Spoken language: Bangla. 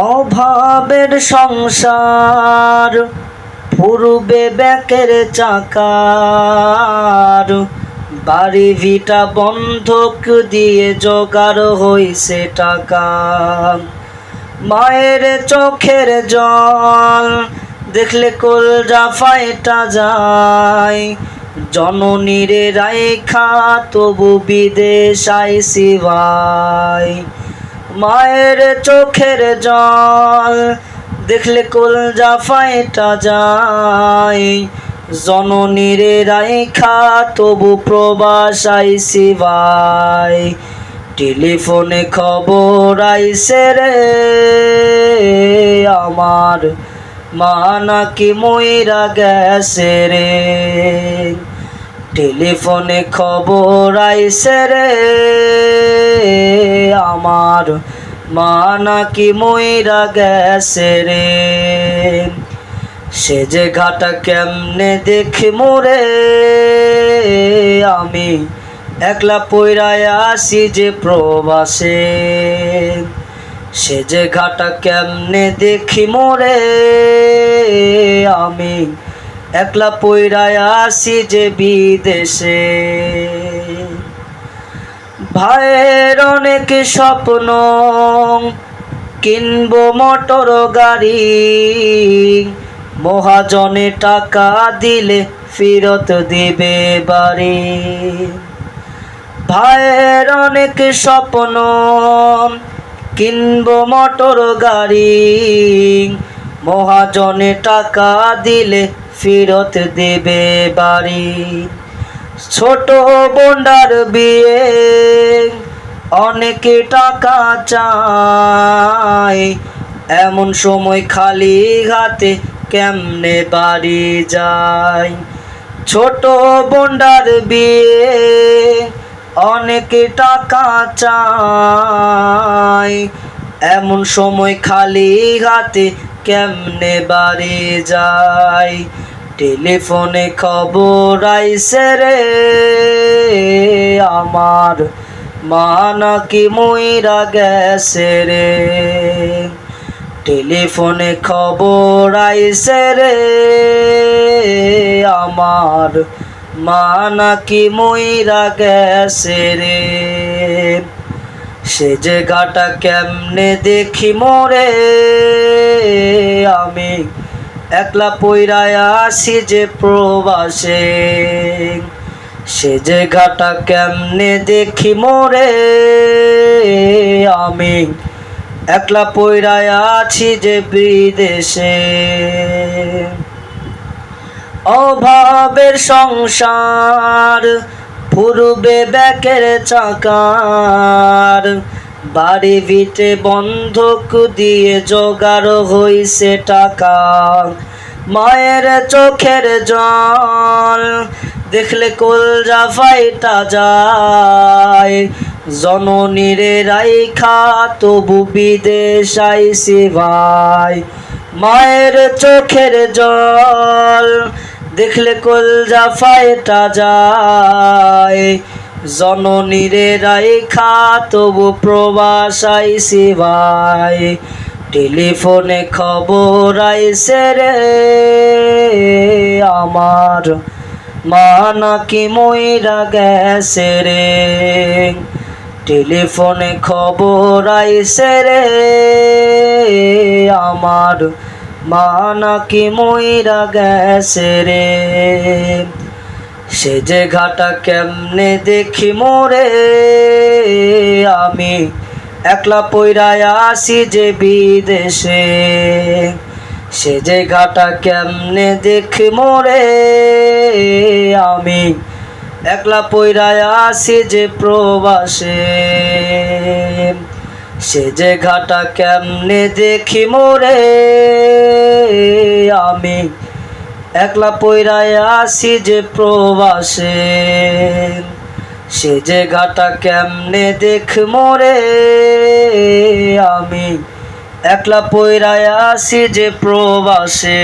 অভাবের সংসার পূর্বে ব্যাকের চাকার, বাড়ি ভিটা বন্ধক দিয়ে জোগাড় হইছে টাকা। মায়ের চোখের জল দেখলে কলজা ফাইটা যায়, জননীরে রাইখা তবু বিদেশ আইছি ভাই। মায়ের চোখের জল দেখলে কলজা ফাইটা যায়, জননীরে রাইখা তবু প্রবাস আইছি ভাই। টেলিফোনে খবর আইছে রে আমার, মা নাকি মইরা গেছে রে। টেলিফোনে খবর আইছে রে আমার, মা নাকি মইরা গেছে রে। সে যে ঘাটা কেমনে দেখি মোরে আমি, একলা পইরায় আসি যে প্রবাসে। সে যে ঘাটা কেমনে দেখি মোরে আমি, একলা পইরায় আসি যে বিদেশে। ভাইয়ের অনেক স্বপ্ন কিনবো মোটর গাড়ি, মহাজনে টাকা দিলে ফেরত দিবে বাড়ি। ভাইয়ের অনেক স্বপ্ন কিনবো মোটর গাড়ি, মহাজনে টাকা দিলে ফেরত দেবে বাড়ি। ছোট বোনটার বিয়ে অনেকে টাকা চায়, এমন সময় খালি হাতে কেমনে বাড়ি যায়। ছোট বোনটার বিয়ে অনেকে টাকা চায়, এমন সময় খালি হাতে কেমনে বাড়ি যায়। টেলিফোনে খবর আইছে রে আমার, মা নাকি মইরা গেছে রে। টেলিফোনে খবর আইছে রে আমার, মা নাকি মইরা গেছে রে। সে যে ঘাটা কেমনে দেখি মোরে আমি, একলা পইরায় আসি যে প্রবাসে। সে যে ঘাটা কেমনে দেখি মোরে আমি, একলা পইরায় আছি যে বিদেশে। অভাবের সংসার পূর্বে ব্যাকের চাকার, বাড়ি ভিটে বন্ধক দিয়ে জোগাড় হইছে টাকা। মায়ের চোখের জল দেখলে কলজা ফাইটা যায়, জননীরে রাইখা তবু বিদেশ আইছি ভাই। মায়ের চোখের জল দেখলে কলজা ফাইটা যায়, জননীরে রাইখা তবু প্রবাস আইছি ভাই। টেলিফোনে খবর আইছে রে আমার, মা নাকি মইরা গেছে রে। টেলিফোনে খবর আইছে রে আমার, মা নাকি মইরা গেছে রে। সে যে ঘাটা কেমনে দেখি মোরে আমি, একলা পইরায় আসি যে বিদেশে। সে যে ঘাটা কেমনে দেখি মোরে আমি, একলা পইরায় আসি যে প্রবাসে। সে যে ঘাটা কেমনে দেখি মোরে আমি, একলা পইরায় আসি যে প্রবাসে। সে যে ঘাটা কেমনে দেখ মোরে আমি, একলা পইরায় আসি যে প্রবাসে।